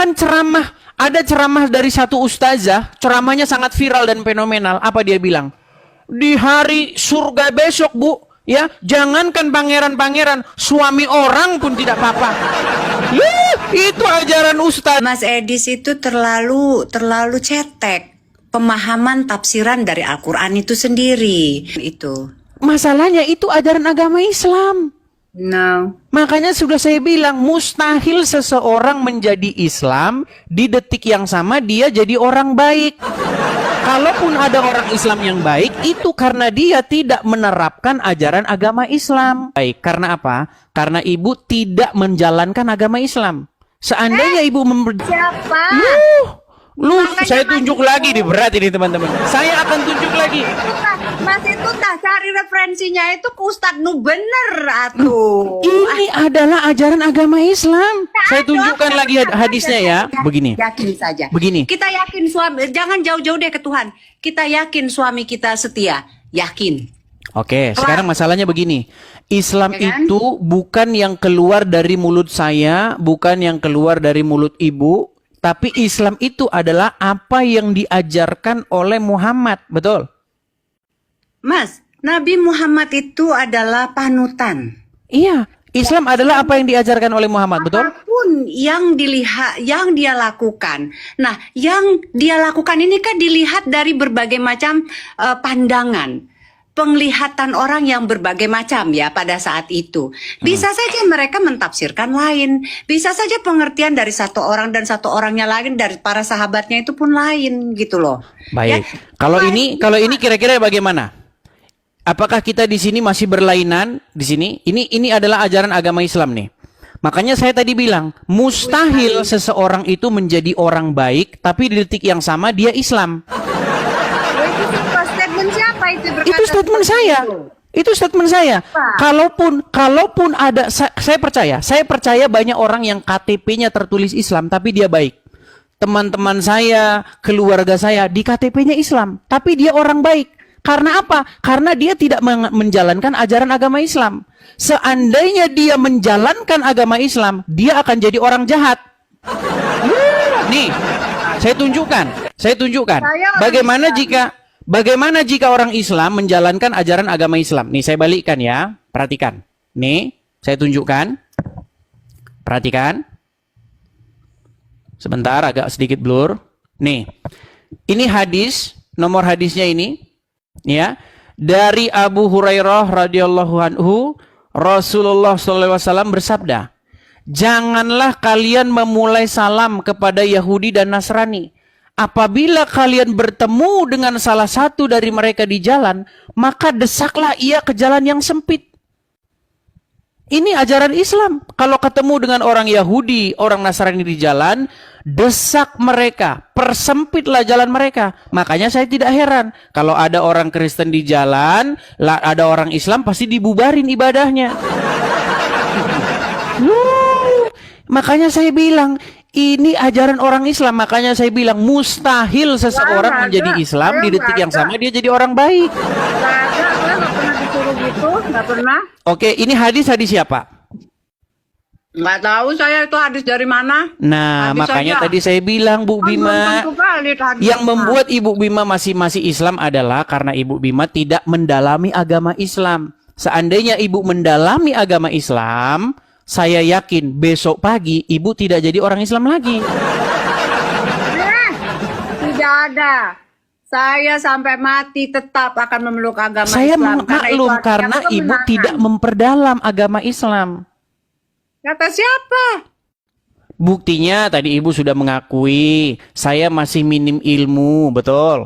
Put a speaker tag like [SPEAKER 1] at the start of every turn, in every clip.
[SPEAKER 1] Bahkan ada ceramah dari satu ustazah, ceramahnya sangat viral dan fenomenal. Apa dia bilang? Di hari surga besok, Bu, ya, jangankan pangeran-pangeran, suami orang pun tidak apa-apa. Itu ajaran ustaz.
[SPEAKER 2] Mas Edis itu terlalu cetek. Pemahaman tafsiran dari Al-Quran itu sendiri. Itu.
[SPEAKER 1] Masalahnya itu ajaran agama Islam.
[SPEAKER 2] No.
[SPEAKER 1] Makanya sudah saya bilang, mustahil seseorang menjadi Islam di detik yang sama dia jadi orang baik. Kalaupun ada orang Islam yang baik, itu karena dia tidak menerapkan ajaran agama Islam. Baik, karena apa? Karena ibu tidak menjalankan agama Islam. Seandainya ibu
[SPEAKER 2] Siapa?
[SPEAKER 1] Saya tunjuk lagi nih, berat ini teman-teman. Saya akan tunjuk lagi.
[SPEAKER 2] Mas itu cari referensinya itu ke Ustadz Nu bener atuh.
[SPEAKER 1] Ini adalah ajaran agama Islam. Saya tunjukkan lagi hadisnya ya. Begini.
[SPEAKER 2] Yakin saja.
[SPEAKER 1] Begini.
[SPEAKER 2] Kita yakin suami, jangan jauh-jauh deh ke Tuhan. Kita yakin suami kita setia. Yakin.
[SPEAKER 1] Oke, sekarang masalahnya begini. Islam
[SPEAKER 2] Ya kan?
[SPEAKER 1] itu bukan yang keluar dari mulut saya, bukan yang keluar dari mulut ibu, tapi Islam itu adalah apa yang diajarkan oleh Muhammad, betul?
[SPEAKER 2] Mas, Nabi Muhammad itu adalah panutan.
[SPEAKER 1] Iya, Islam adalah apa yang diajarkan oleh Muhammad, betul?
[SPEAKER 2] Apapun yang dilihat, yang dia lakukan. Nah, yang dia lakukan ini kan dilihat dari berbagai macam pandangan. Penglihatan orang yang berbagai macam ya pada saat itu. Bisa saja mereka mentafsirkan lain. Bisa saja pengertian dari satu orang dan satu orangnya lain, dari para sahabatnya itu pun lain gitu loh.
[SPEAKER 1] Baik.
[SPEAKER 2] Ya,
[SPEAKER 1] Kalau ini kira-kira bagaimana? Apakah kita di sini masih berlainan di sini? Ini adalah ajaran agama Islam nih. Makanya saya tadi bilang, mustahil seseorang itu menjadi orang baik tapi di detik yang sama dia Islam.
[SPEAKER 2] Statement siapa itu berkata
[SPEAKER 1] Itu statement saya. Itu statement saya. Kalaupun ada, saya percaya banyak orang yang KTP-nya tertulis Islam tapi dia baik. Teman-teman saya, keluarga saya di KTP-nya Islam tapi dia orang baik. Karena apa? Karena dia tidak menjalankan ajaran agama Islam. Seandainya dia menjalankan agama Islam, dia akan jadi orang jahat. Nih, saya tunjukkan. Bagaimana jika orang Islam menjalankan ajaran agama Islam? Nih, saya balikkan ya. Perhatikan. Nih, saya tunjukkan. Perhatikan. Sebentar, agak sedikit blur. Nih, ini hadis, nomor hadisnya ini. Ya, dari Abu Hurairah radhiyallahu anhu, Rasulullah SAW bersabda, janganlah kalian memulai salam kepada Yahudi dan Nasrani. Apabila kalian bertemu dengan salah satu dari mereka di jalan, maka desaklah ia ke jalan yang sempit. Ini ajaran Islam. Kalau ketemu dengan orang Yahudi, orang Nasrani di jalan, desak mereka, persempitlah jalan mereka. Makanya saya tidak heran kalau ada orang Kristen di jalan, ada orang Islam pasti dibubarin ibadahnya. Makanya saya bilang ini ajaran orang Islam. Makanya saya bilang mustahil seseorang menjadi Islam di detik yang sama dia jadi orang baik.
[SPEAKER 2] Nggak pernah disuruh gitu, nggak pernah.
[SPEAKER 1] Oke, ini hadis siapa?
[SPEAKER 2] Nggak tahu saya itu hadis dari mana.
[SPEAKER 1] Nah,
[SPEAKER 2] Hadis
[SPEAKER 1] makanya
[SPEAKER 2] saja.
[SPEAKER 1] tadi saya bilang Bu Bima, yang
[SPEAKER 2] hadis.
[SPEAKER 1] membuat Ibu Bima masih Islam adalah karena Ibu Bima tidak mendalami agama Islam. Seandainya Ibu mendalami agama Islam, saya yakin besok pagi Ibu tidak jadi orang Islam lagi.
[SPEAKER 2] Tidak ada. Saya sampai mati tetap akan memeluk agama
[SPEAKER 1] Saya
[SPEAKER 2] Islam.
[SPEAKER 1] maklum karena Ibu tidak memperdalam agama Islam.
[SPEAKER 2] Kata siapa?
[SPEAKER 1] Buktinya tadi Ibu sudah mengakui saya masih minim ilmu, betul?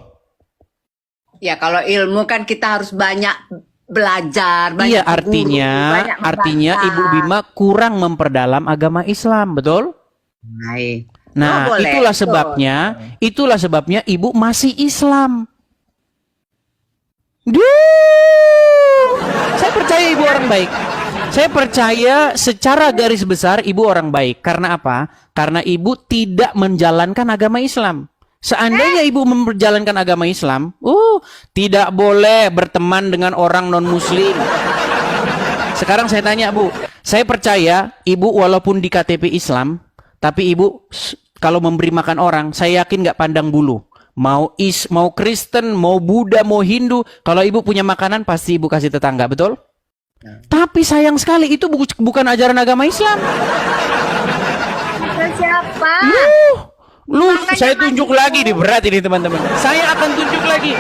[SPEAKER 2] Ya kalau ilmu kan kita harus banyak belajar, banyak
[SPEAKER 1] Iya, artinya Ibu Bima kurang memperdalam agama Islam, betul?
[SPEAKER 2] Baik.
[SPEAKER 1] Nah,
[SPEAKER 2] Oh, boleh.
[SPEAKER 1] itulah sebabnya Ibu masih Islam. Saya percaya Ibu orang baik. Saya percaya secara garis besar Ibu orang baik. Karena apa? Karena Ibu tidak menjalankan agama Islam. Seandainya Ibu menjalankan agama Islam, tidak boleh berteman dengan orang non-muslim. Sekarang saya tanya Bu, saya percaya Ibu walaupun di KTP Islam, tapi Ibu kalau memberi makan orang, saya yakin nggak pandang bulu. Mau Kristen, mau Buddha, mau Hindu, kalau ibu punya makanan pasti ibu kasih tetangga, betul? Tapi sayang sekali itu bukan ajaran agama Islam.
[SPEAKER 2] Siapa?
[SPEAKER 1] Saya tunjuk lagi nih, berat ini teman-teman. Saya akan tunjuk lagi.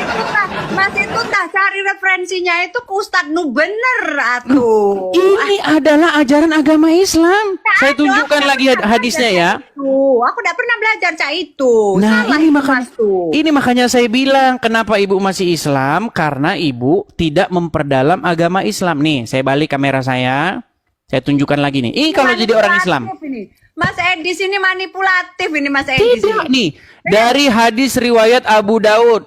[SPEAKER 2] Mas itu cari referensinya itu ke Ustadz Nu bener atuh.
[SPEAKER 1] Ini adalah ajaran agama Islam. Saya tunjukkan lagi hadisnya ya.
[SPEAKER 2] Aku tidak pernah belajar cak itu.
[SPEAKER 1] Nah,
[SPEAKER 2] Salah
[SPEAKER 1] ini makanya saya bilang kenapa ibu masih Islam, karena ibu tidak memperdalam agama Islam. Nih, saya balik kamera saya tunjukkan lagi nih. Ini kalau jadi orang Islam.
[SPEAKER 2] Ini. Mas Edis ini manipulatif ini Mas Edis.
[SPEAKER 1] Tidak nih, dari hadis riwayat Abu Daud,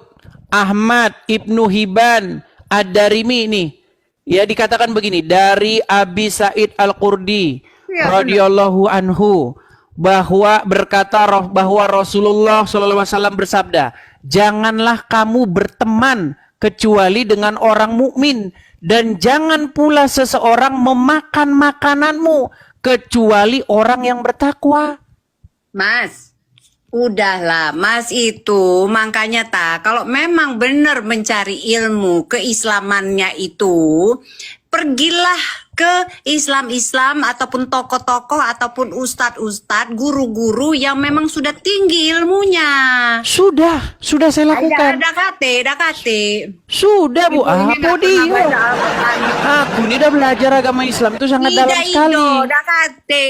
[SPEAKER 1] Ahmad, Ibnu Hibban, Ad-Darimi nih. Ya dikatakan begini, dari Abi Sa'id Al-Qurdi radhiyallahu anhu bahwa Rasulullah SAW bersabda, janganlah kamu berteman kecuali dengan orang mukmin, dan jangan pula seseorang memakan makananmu kecuali orang yang bertakwa.
[SPEAKER 2] Mas, udahlah Mas itu makanya kalau memang benar mencari ilmu keislamannya itu, pergilah ke Islam ataupun tokoh-tokoh ataupun ustadz-ustadz, guru-guru yang memang sudah tinggi ilmunya.
[SPEAKER 1] Sudah saya lakukan.
[SPEAKER 2] Ada kate.
[SPEAKER 1] Sudah Bu, apa dia? Aku ini udah belajar agama Islam itu sangat dalam sekali.
[SPEAKER 2] Udah kate.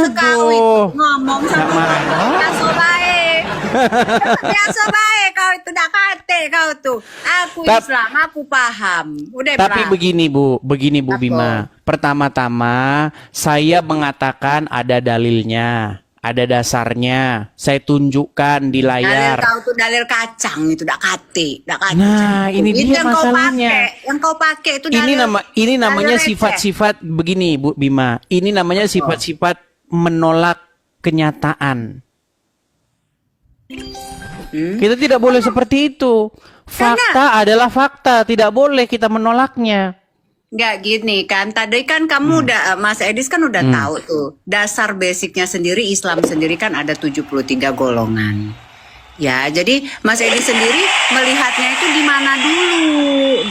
[SPEAKER 2] Sekali ngomong sama biasa baik. Biasa baik kau itu udah kate kau tuh. Aku Islam, aku paham. Udah.
[SPEAKER 1] Tapi begini Bu Bima. Pertama-tama saya mengatakan ada dalilnya, ada dasarnya. Saya tunjukkan di layar.
[SPEAKER 2] Dalil kau tuh dalil kacang itu, dak kate.
[SPEAKER 1] Nah, ini
[SPEAKER 2] itu
[SPEAKER 1] dia masalahnya.
[SPEAKER 2] Yang kau pakai itu dalil.
[SPEAKER 1] Ini namanya sifat-sifat begini Bu Bima. Ini namanya sifat-sifat menolak kenyataan. Kita tidak boleh seperti itu. Fakta adalah fakta, tidak boleh kita menolaknya.
[SPEAKER 2] Nggak gini kan, tadi kan kamu udah, Mas Edis kan udah tahu tuh, dasar basicnya sendiri, Islam sendiri kan ada 73 golongan. Ya, jadi Mas Edis sendiri melihatnya itu di mana dulu,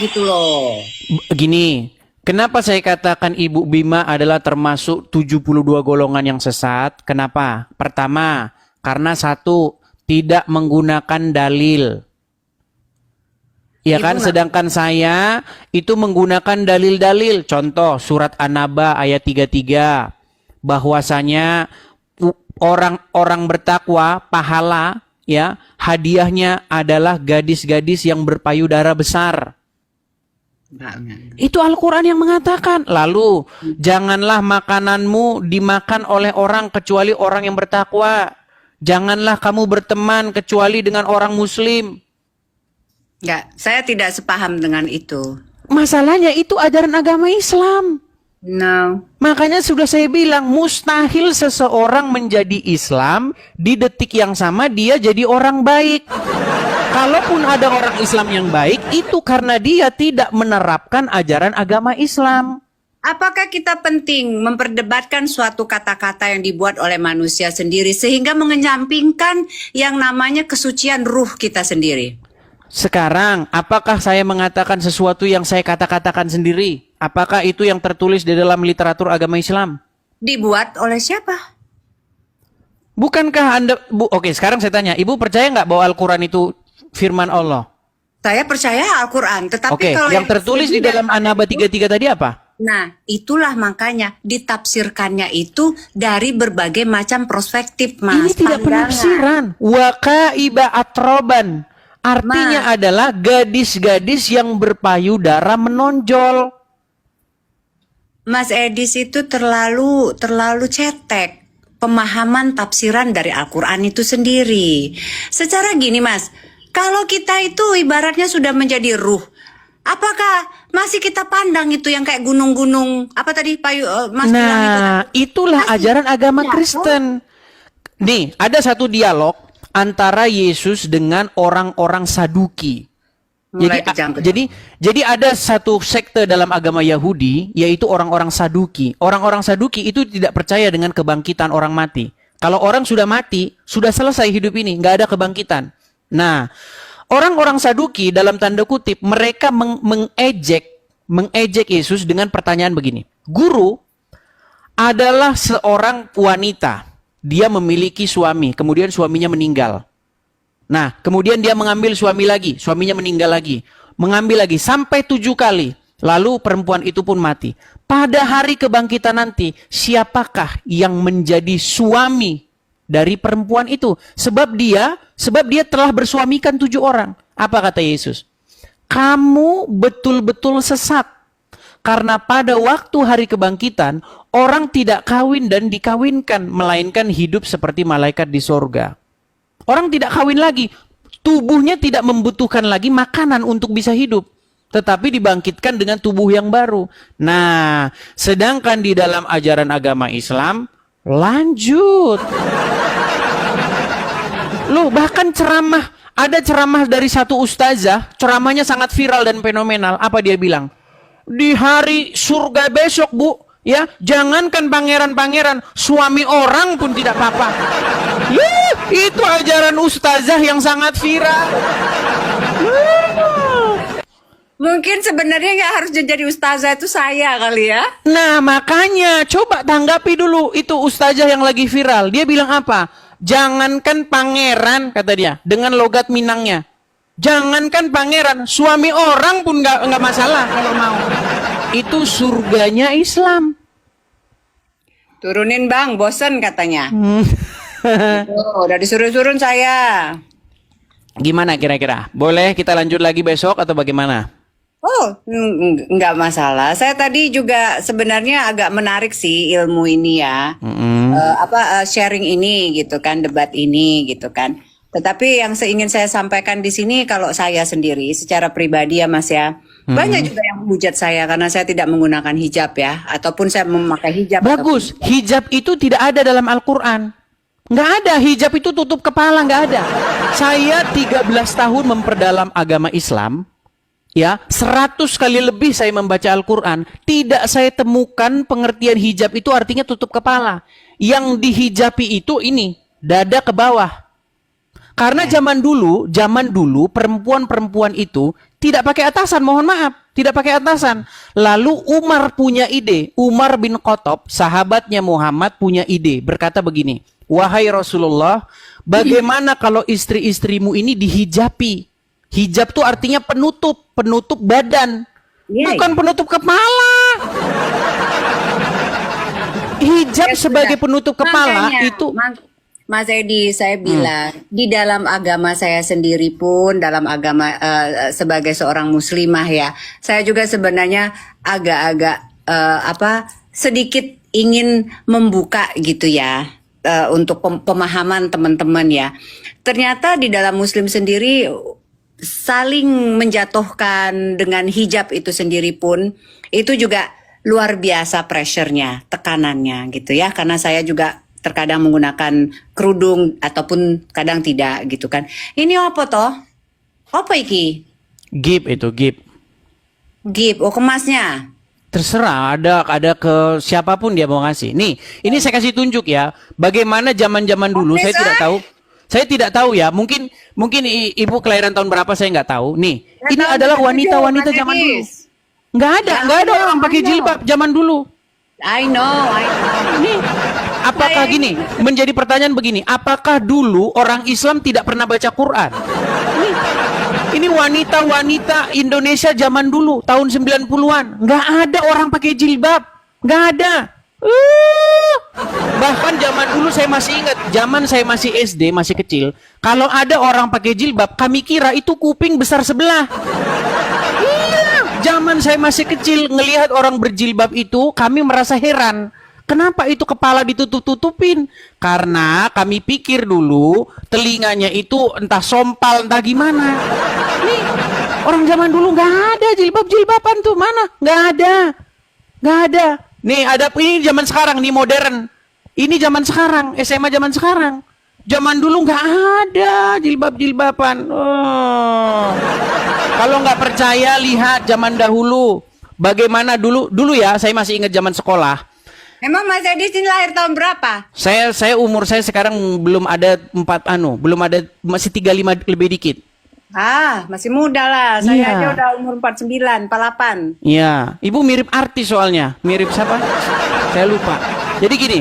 [SPEAKER 2] gitu loh.
[SPEAKER 1] Gini, kenapa saya katakan Ibu Bima adalah termasuk 72 golongan yang sesat? Kenapa? Pertama, karena satu, tidak menggunakan dalil. Ya kan, sedangkan saya itu menggunakan dalil-dalil. Contoh surat An-Naba ayat 33. Bahwasanya orang bertakwa, pahala, ya, hadiahnya adalah gadis-gadis yang berpayudara besar. Itu Al-Quran yang mengatakan. Lalu, janganlah makananmu dimakan oleh orang kecuali orang yang bertakwa. Janganlah kamu berteman kecuali dengan orang muslim.
[SPEAKER 2] Enggak, saya tidak sepaham dengan itu.
[SPEAKER 1] Masalahnya itu ajaran agama Islam.
[SPEAKER 2] No.
[SPEAKER 1] Makanya sudah saya bilang, mustahil seseorang menjadi Islam di detik yang sama dia jadi orang baik. Kalaupun ada orang Islam yang baik, itu karena dia tidak menerapkan ajaran agama Islam.
[SPEAKER 2] Apakah kita penting memperdebatkan suatu kata-kata yang dibuat oleh manusia sendiri sehingga mengenyampingkan yang namanya kesucian ruh kita sendiri?
[SPEAKER 1] Sekarang, apakah saya mengatakan sesuatu yang saya kata-katakan sendiri? Apakah itu yang tertulis di dalam literatur agama Islam?
[SPEAKER 2] Dibuat oleh siapa?
[SPEAKER 1] Bukankah Anda... Oke, sekarang saya tanya. Ibu percaya nggak bahwa Al-Quran itu firman Allah?
[SPEAKER 2] Saya percaya Al-Quran. Tetapi kalau
[SPEAKER 1] yang tertulis di dalam An-Naba 33 tadi apa?
[SPEAKER 2] Nah, itulah makanya ditafsirkannya itu dari berbagai macam perspektif, Mas.
[SPEAKER 1] Ini tidak penafsiran. Waqaiba atroban. Artinya adalah gadis-gadis yang berpayudara menonjol.
[SPEAKER 2] Mas Edis itu terlalu cetek pemahaman tafsiran dari Al-Quran itu sendiri. Secara gini Mas, kalau kita itu ibaratnya sudah menjadi ruh, apakah masih kita pandang itu yang kayak gunung-gunung apa tadi Mas bilang itu?
[SPEAKER 1] Itulah ajaran agama Kristen. Nih, ada satu dialog antara Yesus dengan orang-orang Saduki. Jadi ada satu sekte dalam agama Yahudi, yaitu orang-orang Saduki. Orang-orang Saduki itu tidak percaya dengan kebangkitan orang mati. Kalau orang sudah mati, sudah selesai hidup ini, nggak ada kebangkitan. Nah, orang-orang Saduki dalam tanda kutip, mereka mengejek Yesus dengan pertanyaan begini. Guru adalah seorang wanita. Dia memiliki suami, kemudian suaminya meninggal. Nah, kemudian dia mengambil suami lagi, suaminya meninggal lagi. Mengambil lagi, sampai 7 kali. Lalu perempuan itu pun mati. Pada hari kebangkitan nanti, siapakah yang menjadi suami dari perempuan itu? Sebab dia telah bersuamikan 7 orang. Apa kata Yesus? Kamu betul-betul sesat. Karena pada waktu hari kebangkitan, orang tidak kawin dan dikawinkan, melainkan hidup seperti malaikat di sorga. Orang tidak kawin lagi. Tubuhnya tidak membutuhkan lagi makanan untuk bisa hidup. Tetapi dibangkitkan dengan tubuh yang baru. Nah, sedangkan di dalam ajaran agama Islam, lanjut. Loh, bahkan ceramah. Ada ceramah dari satu ustazah, ceramahnya sangat viral dan fenomenal. Apa dia bilang? Di hari surga besok, Bu, ya, jangankan pangeran-pangeran, suami orang pun tidak apa-apa. Itu ajaran ustazah yang sangat viral.
[SPEAKER 2] Mungkin sebenarnya nggak harus jadi ustazah itu saya kali ya.
[SPEAKER 1] Nah, makanya coba tanggapi dulu itu ustazah yang lagi viral. Dia bilang apa? Jangankan pangeran, kata dia, dengan logat Minangnya. Jangankan pangeran, suami orang pun nggak masalah kalau mau. Itu surganya Islam.
[SPEAKER 2] Turunin bang, bosen katanya. Udah disuruh-suruh saya.
[SPEAKER 1] Gimana kira-kira? Boleh kita lanjut lagi besok atau bagaimana?
[SPEAKER 2] Oh, nggak masalah. Saya tadi juga sebenarnya agak menarik sih ilmu ini ya. Sharing ini gitu kan, debat ini gitu kan. Tetapi yang ingin saya sampaikan di sini kalau saya sendiri secara pribadi ya Mas ya. Banyak juga yang menghujat saya karena saya tidak menggunakan hijab ya, ataupun saya memakai hijab.
[SPEAKER 1] Bagus, hijab itu tidak ada dalam Al-Quran. Nggak ada, hijab itu tutup kepala, nggak ada. Saya 13 tahun memperdalam agama Islam. Ya, 100 kali lebih saya membaca Al-Quran, tidak saya temukan pengertian hijab itu artinya tutup kepala. Yang dihijabi itu ini, dada ke bawah. Karena zaman dulu perempuan-perempuan itu tidak pakai atasan, mohon maaf, tidak pakai atasan. Lalu Umar punya ide, Umar bin Khattab, sahabatnya Muhammad punya ide, berkata begini, wahai Rasulullah, bagaimana kalau istri-istrimu ini dihijabi? Hijab itu artinya penutup badan, bukan penutup kepala. Hijab sebagai penutup kepala itu.
[SPEAKER 2] Mas Edi, saya bilang di dalam agama saya sendiri pun, dalam agama sebagai seorang muslimah ya, saya juga sebenarnya agak-agak sedikit ingin membuka gitu ya untuk pemahaman teman-teman ya. Ternyata di dalam Muslim sendiri saling menjatuhkan dengan hijab itu sendiri pun itu juga luar biasa pressure-nya, tekanannya gitu ya, karena saya juga terkadang menggunakan kerudung ataupun kadang tidak gitu kan. Ini apa toh? Apa iki?
[SPEAKER 1] Gip itu, gip.
[SPEAKER 2] Gip, oh kemasnya.
[SPEAKER 1] Terserah, ada ke siapapun dia mau ngasih. Nih, ini saya kasih tunjuk ya, bagaimana zaman-zaman dulu, saya tidak tahu. Saya tidak tahu ya, mungkin ibu kelahiran tahun berapa saya nggak tahu. Nih, ini adalah wanita-wanita zaman dulu. Nggak ada orang pakai jilbab zaman dulu.
[SPEAKER 2] I know.
[SPEAKER 1] Nih, apakah gini? Menjadi pertanyaan begini, apakah dulu orang Islam tidak pernah baca Quran? Ini wanita-wanita Indonesia zaman dulu, tahun 90-an. Nggak ada orang pakai jilbab. Nggak ada. Bahkan zaman dulu saya masih ingat, zaman saya masih SD, masih kecil, kalau ada orang pakai jilbab, kami kira itu kuping besar sebelah. Iya, zaman saya masih kecil, ngelihat orang berjilbab itu, kami merasa heran. Kenapa itu kepala ditutup-tutupin? Karena kami pikir dulu, telinganya itu entah sompal, entah gimana. Nih, orang zaman dulu nggak ada jilbab-jilbaban tuh, mana? Nggak ada. Nih ada ini zaman sekarang nih modern. Ini zaman sekarang, SMA zaman sekarang. Zaman dulu nggak ada jilbab-jilbaban. Oh. Kalau nggak percaya lihat zaman dahulu. Bagaimana dulu ya, saya masih ingat zaman sekolah.
[SPEAKER 2] Emang Mas Edi ini lahir tahun berapa?
[SPEAKER 1] Saya umur saya sekarang belum ada belum ada, masih 35 lebih dikit.
[SPEAKER 2] Masih muda lah. Saya
[SPEAKER 1] Iya.
[SPEAKER 2] aja udah umur 49, 48.
[SPEAKER 1] Iya, Ibu mirip artis soalnya. Mirip siapa? Saya lupa. Jadi gini,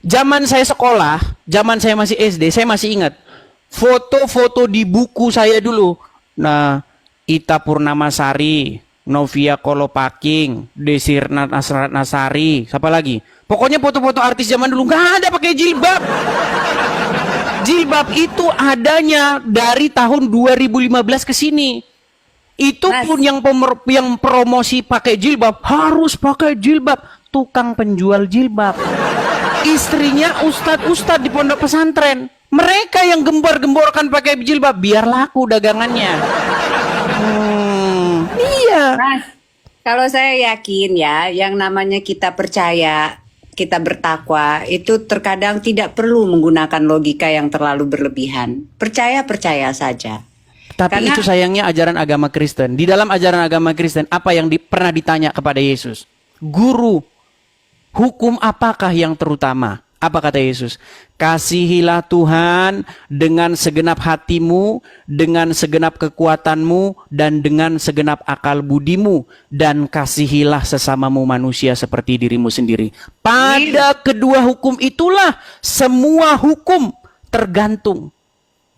[SPEAKER 1] zaman saya sekolah, zaman saya masih SD, saya masih ingat foto-foto di buku saya dulu. Nah, Ita Purnamasari, Novia Kolopaking, Desirna Nasari, siapa lagi? Pokoknya foto-foto artis zaman dulu nggak ada pakai jilbab. Jilbab itu adanya dari tahun 2015 ke sini. Itu
[SPEAKER 2] Mas.
[SPEAKER 1] pun yang promosi pakai jilbab harus pakai jilbab. Tukang penjual jilbab. Istrinya ustadz-ustadz di pondok pesantren. Mereka yang gembor-gemborkan pakai jilbab biar laku dagangannya. Iya.
[SPEAKER 2] Mas, kalau saya yakin ya, yang namanya kita percaya, kita bertakwa, itu terkadang tidak perlu menggunakan logika yang terlalu berlebihan. Percaya saja.
[SPEAKER 1] Tapi
[SPEAKER 2] Karena-
[SPEAKER 1] itu sayangnya ajaran agama Kristen. Di dalam ajaran agama Kristen, apa yang pernah ditanya kepada Yesus? Guru, hukum apakah yang terutama? Apa kata Yesus? Kasihilah Tuhan dengan segenap hatimu, dengan segenap kekuatanmu, dan dengan segenap akal budimu. Dan kasihilah sesamamu manusia seperti dirimu sendiri. Pada kedua hukum itulah semua hukum tergantung.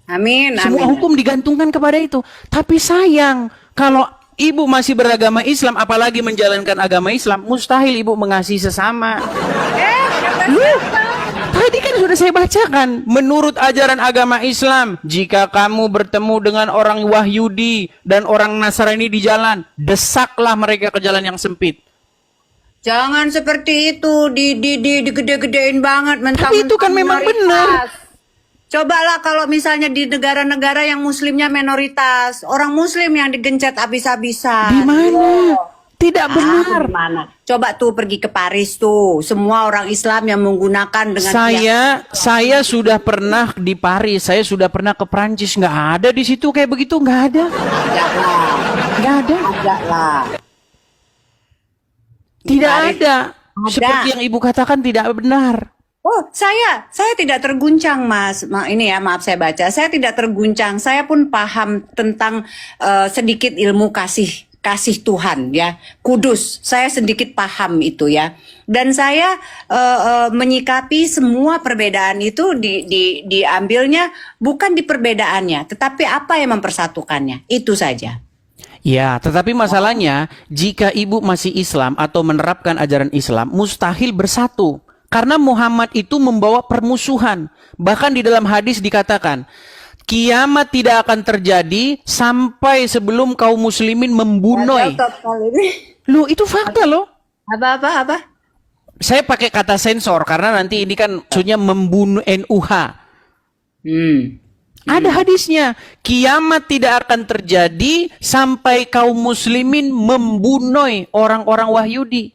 [SPEAKER 2] Amin,
[SPEAKER 1] Semua
[SPEAKER 2] amin.
[SPEAKER 1] hukum digantungkan kepada itu. Tapi sayang, kalau ibu masih beragama Islam, apalagi menjalankan agama Islam, mustahil ibu mengasihi sesama. Tadi kan sudah saya bacakan. Menurut ajaran agama Islam, jika kamu bertemu dengan orang Wahyudi dan orang Nasrani di jalan, desaklah mereka ke jalan yang sempit.
[SPEAKER 2] Jangan seperti itu, digede-gedein banget.
[SPEAKER 1] Tapi itu kan memang benar.
[SPEAKER 2] Cobalah kalau misalnya di negara-negara yang muslimnya minoritas, orang muslim yang digencet habis-habisan.
[SPEAKER 1] Di mana? Tidak benar.
[SPEAKER 2] Di mana? Coba tuh pergi ke Paris tuh, semua orang Islam yang menggunakan dengan
[SPEAKER 1] Saya sudah pernah di Paris, saya sudah pernah ke Prancis, nggak ada di situ kayak begitu, nggak ada, nggak ada,
[SPEAKER 2] Ada lah.
[SPEAKER 1] tidak
[SPEAKER 2] Paris
[SPEAKER 1] ada.
[SPEAKER 2] ada.
[SPEAKER 1] Seperti yang ibu katakan tidak benar.
[SPEAKER 2] Oh, saya tidak terguncang, Mas. Ini ya, maaf saya baca. Saya tidak terguncang. Saya pun paham tentang sedikit ilmu kasih Tuhan ya. Kudus. Saya sedikit paham itu ya. Dan saya menyikapi semua perbedaan itu diambilnya bukan di perbedaannya, tetapi apa yang mempersatukannya. Itu saja.
[SPEAKER 1] Ya, tetapi masalahnya jika ibu masih Islam atau menerapkan ajaran Islam, mustahil bersatu. Karena Muhammad itu membawa permusuhan. Bahkan di dalam hadis dikatakan, kiamat tidak akan terjadi sampai sebelum kaum muslimin membunuh. Loh, itu fakta loh.
[SPEAKER 2] Apa?
[SPEAKER 1] Saya pakai kata sensor karena nanti ini kan maksudnya membunuh NUH. Ada hadisnya, kiamat tidak akan terjadi sampai kaum muslimin membunuh orang-orang Wahyudi.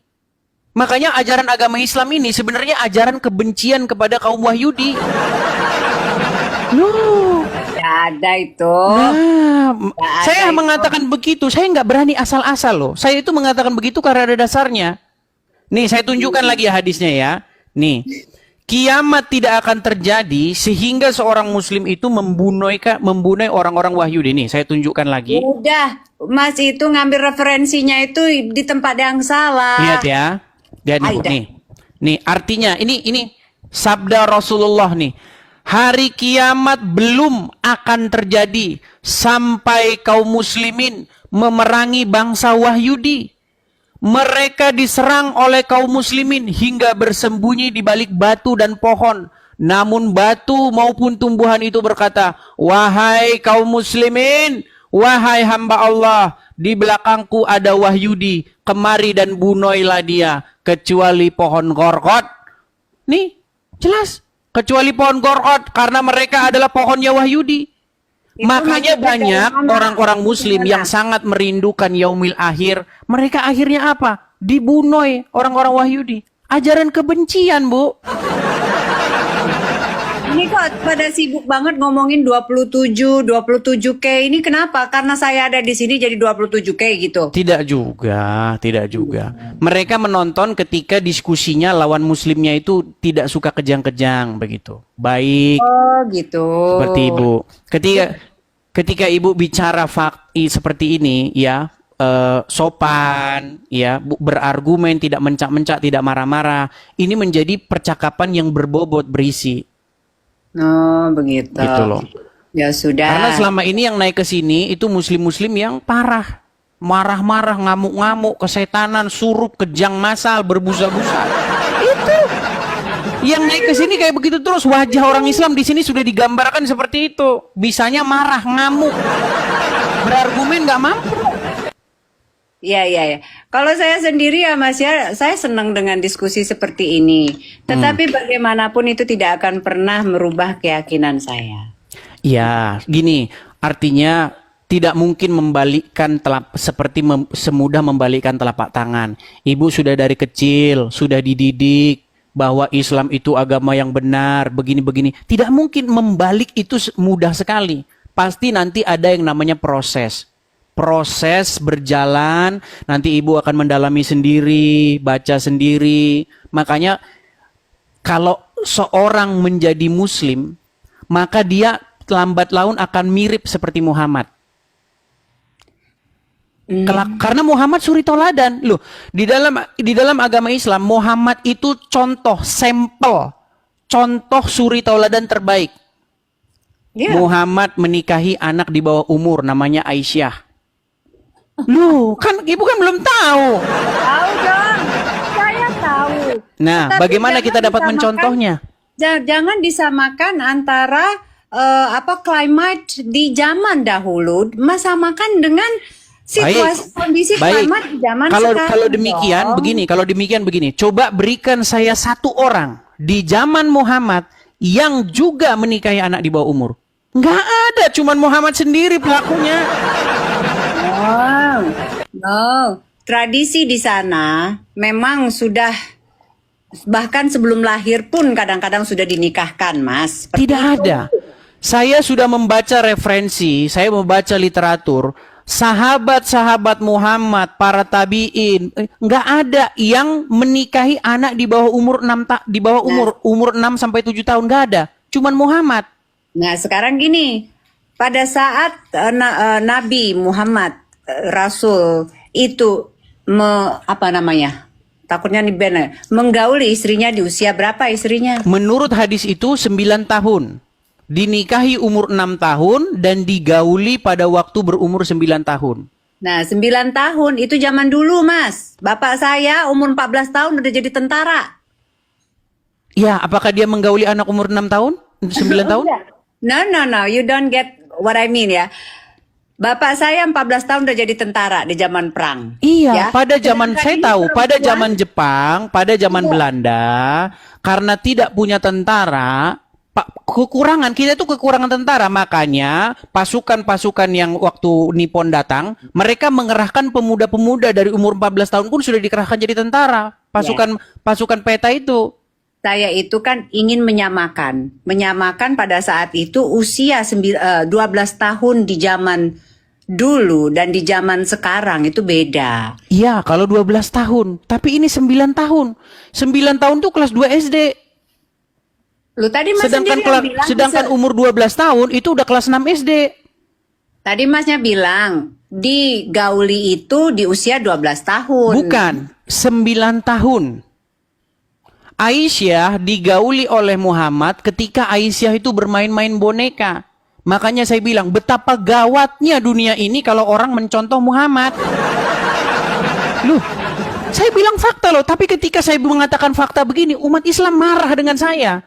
[SPEAKER 1] Makanya ajaran agama Islam ini sebenarnya ajaran kebencian kepada kaum Wahyudi. Loh.
[SPEAKER 2] Tidak ada itu.
[SPEAKER 1] Nah,
[SPEAKER 2] ada
[SPEAKER 1] saya
[SPEAKER 2] itu.
[SPEAKER 1] mengatakan begitu. Saya nggak berani asal-asal loh. Saya itu mengatakan begitu karena ada dasarnya. Nih, saya tunjukkan lagi ya hadisnya ya. Nih, kiamat tidak akan terjadi sehingga seorang muslim itu membunuh orang-orang Wahyudi. Nih, saya tunjukkan lagi.
[SPEAKER 2] Udah, Mas itu ngambil referensinya itu di tempat yang salah.
[SPEAKER 1] Lihat ya. Lihat nih, Bu. Nih, artinya ini sabda Rasulullah nih. Hari kiamat belum akan terjadi sampai kaum muslimin memerangi bangsa Wahyudi. Mereka diserang oleh kaum muslimin hingga bersembunyi di balik batu dan pohon. Namun batu maupun tumbuhan itu berkata, "Wahai kaum muslimin, wahai hamba Allah, di belakangku ada Wahyudi, kemari dan bunuhlah dia, kecuali pohon gorgot." Nih, jelas. Kecuali pohon gorgot, karena mereka adalah pohonnya Wahyudi. Makanya banyak orang-orang muslim yang sangat merindukan yaumil akhir. Mereka akhirnya apa? Dibunuh orang-orang Wahyudi. Ajaran kebencian, Bu.
[SPEAKER 2] Ini kok pada sibuk banget ngomongin 27K ini kenapa? Karena saya ada di sini jadi 27K gitu.
[SPEAKER 1] Tidak juga, tidak juga. Mereka menonton ketika diskusinya lawan muslimnya itu tidak suka kejang-kejang begitu. Baik,
[SPEAKER 2] Oh, gitu.
[SPEAKER 1] seperti Ibu. Ketika Ibu bicara seperti ini ya, sopan ya, berargumen, tidak mencak-mencak, tidak marah-marah. Ini menjadi percakapan yang berbobot, berisi.
[SPEAKER 2] Oh, begitu.
[SPEAKER 1] Gitu loh.
[SPEAKER 2] Ya sudah.
[SPEAKER 1] Karena selama ini yang naik ke sini itu muslim-muslim yang parah. Marah-marah, ngamuk-ngamuk, kesetanan, surup, kejang masal, berbusa-busa. Itu. Yang naik ke sini kayak begitu terus. Wajah orang Islam di sini sudah digambarkan seperti itu. Bisanya marah, ngamuk. Berargumen nggak mampu.
[SPEAKER 2] Ya. Kalau saya sendiri ya Mas ya, saya senang dengan diskusi seperti ini. Tetapi bagaimanapun itu tidak akan pernah merubah keyakinan saya.
[SPEAKER 1] Ya, gini, artinya tidak mungkin membalikkan semudah membalikkan telapak tangan. Ibu sudah dari kecil, sudah dididik bahwa Islam itu agama yang benar, begini-begini. Tidak mungkin membalik itu mudah sekali. Pasti nanti ada yang namanya proses. Proses berjalan, nanti ibu akan mendalami sendiri, baca sendiri. Makanya kalau seorang menjadi muslim, maka dia lambat laun akan mirip seperti Muhammad. Karena Muhammad suri toladan. Loh, di dalam agama Islam, Muhammad itu contoh, sampel, contoh suri tauladan terbaik.
[SPEAKER 2] Ya.
[SPEAKER 1] Muhammad menikahi anak di bawah umur namanya Aisyah. Loh, kan ibu kan belum tahu.
[SPEAKER 2] Tahu dong, saya tahu.
[SPEAKER 1] Nah,
[SPEAKER 2] Tetapi
[SPEAKER 1] bagaimana
[SPEAKER 2] jangan
[SPEAKER 1] kita dapat
[SPEAKER 2] disamakan-
[SPEAKER 1] mencontohnya?
[SPEAKER 2] Jangan disamakan antara climate di zaman dahulu, samakan dengan situasi kondisi climate di zaman sekarang.
[SPEAKER 1] Kalau demikian begini, coba berikan saya satu orang di zaman Muhammad yang juga menikahi anak di bawah umur. Nggak ada, cuman Muhammad sendiri pelakunya.
[SPEAKER 2] No, tradisi di sana memang sudah bahkan sebelum lahir pun kadang-kadang sudah dinikahkan, Mas. Seperti
[SPEAKER 1] Tidak
[SPEAKER 2] itu.
[SPEAKER 1] ada. Saya sudah membaca referensi, saya membaca literatur, sahabat-sahabat Muhammad, para tabiin, nggak ada yang menikahi anak di bawah umur 6 sampai 7 tahun, nggak ada. Cuman Muhammad.
[SPEAKER 2] Nah, sekarang gini, pada saat Nabi Muhammad Rasul itu takutnya nih menggauli istrinya di usia berapa istrinya?
[SPEAKER 1] Menurut hadis itu 9 tahun. Dinikahi umur 6 tahun dan digauli pada waktu berumur 9 tahun.
[SPEAKER 2] Nah, 9 tahun itu zaman dulu, Mas. Bapak saya umur 14 tahun udah jadi tentara.
[SPEAKER 1] Ya, apakah dia menggauli anak umur 6 tahun? 9 tahun?
[SPEAKER 2] No, you don't get what I mean ya. Bapak saya 14 tahun udah jadi tentara di zaman perang.
[SPEAKER 1] Iya,
[SPEAKER 2] ya.
[SPEAKER 1] pada zaman
[SPEAKER 2] Sedangkan
[SPEAKER 1] saya
[SPEAKER 2] ini
[SPEAKER 1] tahu, pada
[SPEAKER 2] perempuan-
[SPEAKER 1] zaman Jepang, pada zaman Belanda, karena tidak punya tentara, kekurangan kita itu kekurangan tentara, makanya pasukan-pasukan yang waktu Nippon datang, mereka mengerahkan pemuda-pemuda dari umur 14 tahun pun sudah dikerahkan jadi tentara. Pasukan peta itu.
[SPEAKER 2] Saya itu kan ingin menyamakan pada saat itu usia 12 tahun di zaman dulu dan di zaman sekarang itu beda.
[SPEAKER 1] Iya, kalau 12 tahun, tapi ini 9 tahun. 9 tahun tuh kelas 2 SD.
[SPEAKER 2] Lu tadi Mas sendiri yang bilang
[SPEAKER 1] Sedangkan umur 12 tahun itu udah kelas 6 SD.
[SPEAKER 2] tadi Masnya bilang digauli itu di usia 12 tahun.
[SPEAKER 1] Bukan, 9 tahun. Aisyah digauli oleh Muhammad ketika Aisyah itu bermain-main boneka. Makanya saya bilang betapa gawatnya dunia ini kalau orang mencontoh Muhammad. Loh, saya bilang fakta loh, tapi ketika saya mengatakan fakta begini, umat Islam marah dengan saya.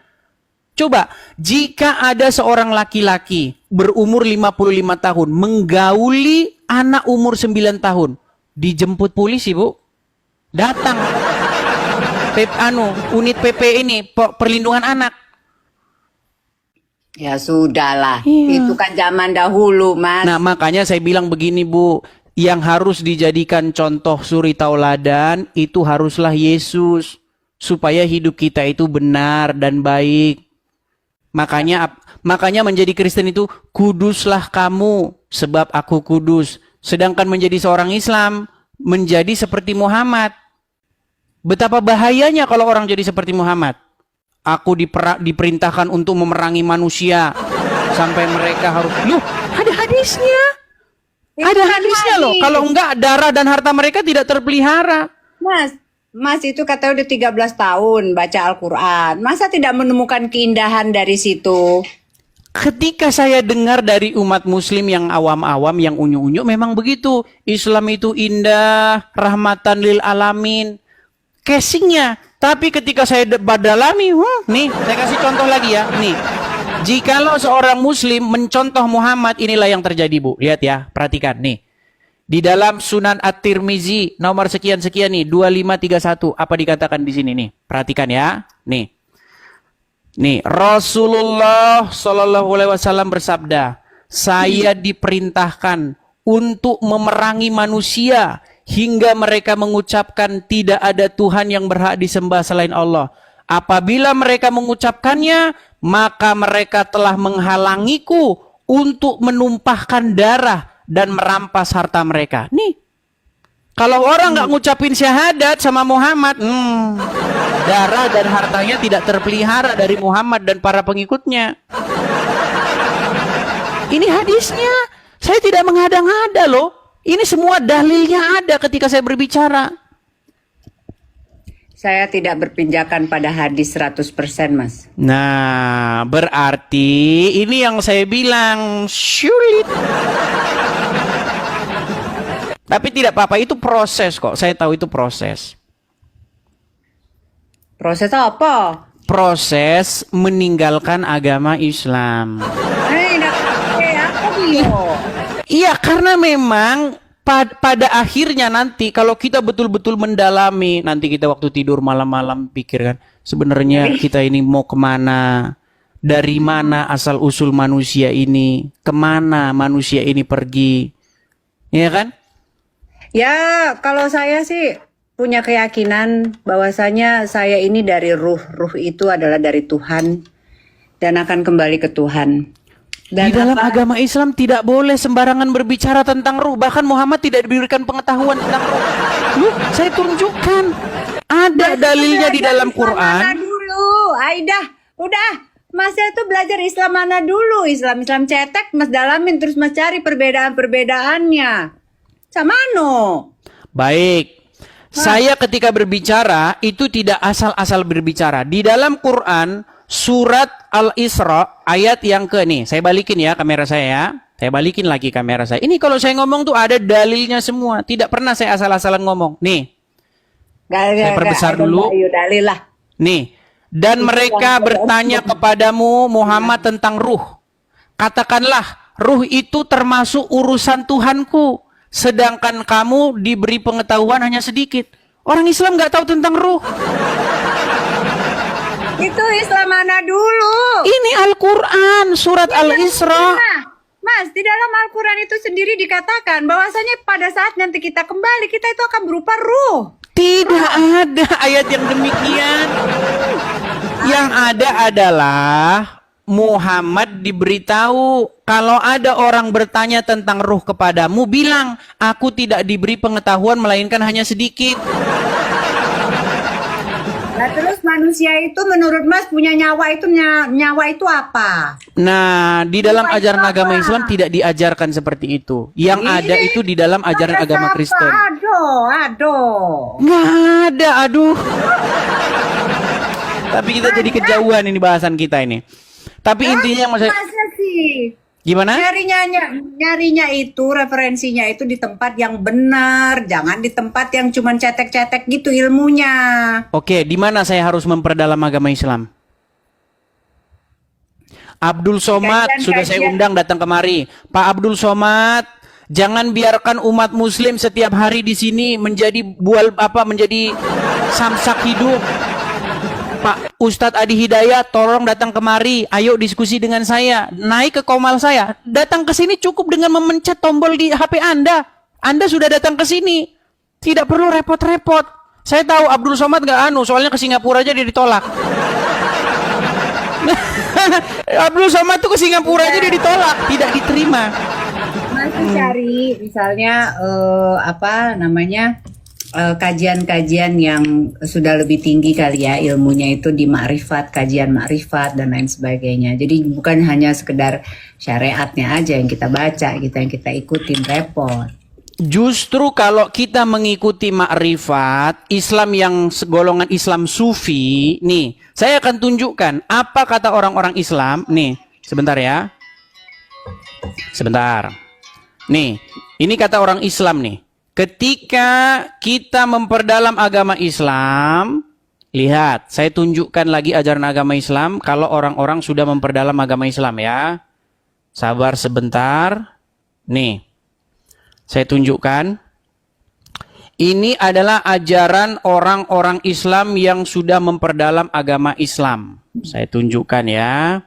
[SPEAKER 1] Coba, jika ada seorang laki-laki berumur 55 tahun menggauli anak umur 9 tahun, dijemput polisi, Bu. Datang. Unit PP ini, perlindungan anak.
[SPEAKER 2] Ya sudahlah,
[SPEAKER 1] Iya.
[SPEAKER 2] itu kan zaman dahulu, Mas.
[SPEAKER 1] Nah, makanya saya bilang begini, Bu. Yang harus dijadikan contoh suri tauladan itu haruslah Yesus. Supaya hidup kita itu benar dan baik. Makanya menjadi Kristen itu kuduslah kamu sebab aku kudus. Sedangkan menjadi seorang Islam menjadi seperti Muhammad. Betapa bahayanya kalau orang jadi seperti Muhammad. Aku diperintahkan untuk memerangi manusia sampai mereka harus, loh, ada hadisnya. Ada hadisnya loh. Kalau enggak, darah dan harta mereka tidak terpelihara.
[SPEAKER 2] Mas itu katanya udah 13 tahun baca Al-Quran. Masa tidak menemukan keindahan dari situ?
[SPEAKER 1] Ketika saya dengar dari umat muslim yang awam-awam, yang unyu-unyu, memang begitu. Islam itu indah, rahmatan lil alamin. Casingnya. Tapi ketika saya dalami, nih, saya kasih contoh lagi ya. Nih, jikalau seorang muslim mencontoh Muhammad, inilah yang terjadi, Bu. Lihat ya, perhatikan nih. Di dalam Sunan At-Tirmizi nomor sekian-sekian nih, 2531, apa dikatakan di sini nih? Perhatikan ya. Nih. Nih, Rasulullah Shallallahu alaihi wasallam bersabda, "Saya diperintahkan untuk memerangi manusia hingga mereka mengucapkan tidak ada Tuhan yang berhak disembah selain Allah. Apabila mereka mengucapkannya, maka mereka telah menghalangiku untuk menumpahkan darah dan merampas harta mereka." Nih, kalau orang nggak ngucapin syahadat sama Muhammad, darah dan hartanya tidak terpelihara dari Muhammad dan para pengikutnya. Ini hadisnya. Saya tidak mengada-ngada loh. Ini semua dalilnya ada ketika saya berbicara.
[SPEAKER 2] Saya tidak berpinjakan pada hadis 100%, Mas.
[SPEAKER 1] Nah, berarti ini yang saya bilang sulit. Tapi tidak apa-apa, itu proses kok. Saya tahu itu proses.
[SPEAKER 2] Proses apa?
[SPEAKER 1] Proses meninggalkan agama Islam. Iya, karena memang pada akhirnya nanti kalau kita betul-betul mendalami, nanti kita waktu tidur malam-malam pikirkan, sebenarnya kita ini mau kemana? Dari mana asal usul manusia ini? Kemana manusia ini pergi? Iya kan?
[SPEAKER 2] Ya, kalau saya sih punya keyakinan bahwasanya saya ini dari ruh. Ruh itu adalah dari Tuhan dan akan kembali ke Tuhan. Dan
[SPEAKER 1] di dalam agama Islam tidak boleh sembarangan berbicara tentang ruh. Bahkan Muhammad tidak diberikan pengetahuan tentang ruh. Loh, saya tunjukkan. Ada dalilnya di dalam Quran.
[SPEAKER 2] Mana dulu, Aidah, udah. Mas itu belajar Islam mana dulu? Islam cetek, Mas dalamin terus Mas cari perbedaan-perbedaannya. Sama no.
[SPEAKER 1] Baik. Saya ketika berbicara itu tidak asal-asal berbicara. Di dalam Quran surat Al-Isra ayat yang nih, saya balikin ya kamera saya ya. Saya balikin lagi kamera saya. Ini kalau saya ngomong tuh ada dalilnya semua. Tidak pernah saya asal-asalan ngomong. Nih. Saya perbesar dulu.
[SPEAKER 2] Dalil lah.
[SPEAKER 1] Nih. Dan mereka bertanya kepadamu Muhammad tentang ruh. Katakanlah, ruh itu termasuk urusan Tuhanku. Sedangkan kamu diberi pengetahuan hanya sedikit. Orang Islam nggak tahu tentang ruh.
[SPEAKER 2] Itu Islam mana dulu?
[SPEAKER 1] Ini Al-Quran, surat Al-Isra.
[SPEAKER 2] Mas, di dalam Al-Quran itu sendiri dikatakan bahwasanya pada saat nanti kita kembali, kita itu akan berupa ruh.
[SPEAKER 1] Tidak ada ayat yang demikian. Yang ada adalah Muhammad diberitahu, kalau ada orang bertanya tentang ruh kepadamu, bilang, aku tidak diberi pengetahuan melainkan hanya sedikit.
[SPEAKER 2] Nah, terus manusia itu menurut Mas punya nyawa itu apa?
[SPEAKER 1] Nah, di dalam ajaran agama Islam tidak diajarkan seperti itu. Yang ada itu di dalam ajaran agama Kristen.
[SPEAKER 2] Aduh.
[SPEAKER 1] Nggak ada, aduh. Tapi kita jadi kejauhan ini bahasan kita ini. Tapi intinya
[SPEAKER 2] masa sih?
[SPEAKER 1] Gimana?
[SPEAKER 2] Nyarinya itu, referensinya itu di tempat yang benar, jangan di tempat yang cuman cetek-cetek gitu ilmunya.
[SPEAKER 1] Oke, di mana saya harus memperdalam agama Islam? Abdul Somad sudah saya undang datang kemari. Pak Abdul Somad, jangan biarkan umat Muslim setiap hari di sini menjadi menjadi samsak hidup. Pak Ustadz Adi Hidayat, tolong datang kemari. Ayo diskusi dengan saya. Naik ke komal saya. Datang ke sini cukup dengan memencet tombol di HP Anda. Anda sudah datang ke sini. Tidak perlu repot-repot. Saya tahu Abdul Somad nggak soalnya ke Singapura aja dia ditolak. Abdul Somad tuh ke Singapura aja dia ditolak, tidak diterima.
[SPEAKER 2] Masih cari misalnya apa namanya kajian-kajian yang sudah lebih tinggi kali ya ilmunya itu di makrifat, kajian makrifat dan lain sebagainya. Jadi bukan hanya sekedar syariatnya aja yang kita baca, yang kita ikutin, repot.
[SPEAKER 1] Justru kalau kita mengikuti makrifat Islam yang segolongan Islam Sufi, nih, saya akan tunjukkan apa kata orang-orang Islam. Nih, sebentar ya. Sebentar. Nih, ini kata orang Islam nih. Ketika kita memperdalam agama Islam, lihat, saya tunjukkan lagi ajaran agama Islam kalau orang-orang sudah memperdalam agama Islam ya. Sabar sebentar. Nih, saya tunjukkan. Ini adalah ajaran orang-orang Islam yang sudah memperdalam agama Islam. Saya tunjukkan ya.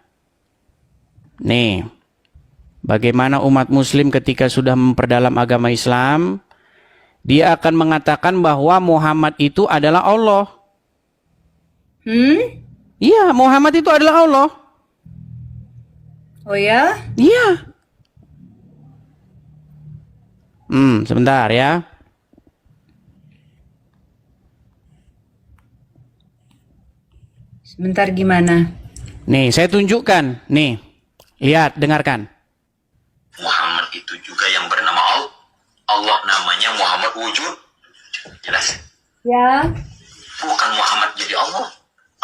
[SPEAKER 1] Nih, bagaimana umat muslim ketika sudah memperdalam agama Islam, dia akan mengatakan bahwa Muhammad itu adalah Allah. Iya, Muhammad itu adalah Allah.
[SPEAKER 2] Oh ya?
[SPEAKER 1] Iya. Sebentar ya.
[SPEAKER 2] Sebentar gimana?
[SPEAKER 1] Nih, saya tunjukkan. Nih, lihat, dengarkan.
[SPEAKER 3] Muhammad itu juga yang bernama Allah. Allah namanya Muhammad wujud. Jelas?
[SPEAKER 2] Ya.
[SPEAKER 3] Bukan Muhammad jadi Allah.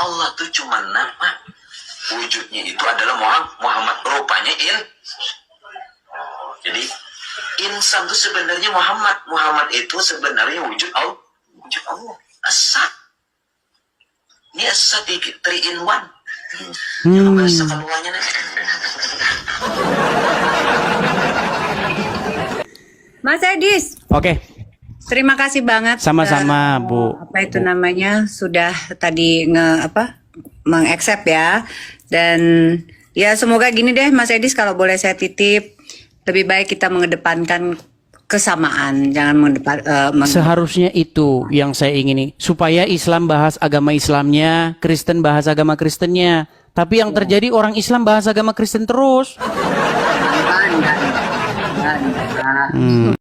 [SPEAKER 3] Allah itu cuma nama. Wujudnya itu adalah Muhammad. Rupanya Jadi insan itu sebenarnya Muhammad. Muhammad itu sebenarnya wujud Allah. Wujud Allah. Asat. Ini asat 3 in 1. Bahasa keluarnya nih.
[SPEAKER 2] Mas Edis.
[SPEAKER 1] Oke.
[SPEAKER 2] Terima kasih banget.
[SPEAKER 1] Sama-sama, Bu.
[SPEAKER 2] Apa itu namanya? Sudah tadi mengaccept ya. Dan ya semoga gini deh Mas Edis, kalau boleh saya titip, lebih baik kita mengedepankan kesamaan, jangan
[SPEAKER 1] Seharusnya itu yang saya ingini, supaya Islam bahas agama Islamnya, Kristen bahas agama Kristennya. Tapi yang terjadi orang Islam bahas agama Kristen terus.
[SPEAKER 2] Enggak.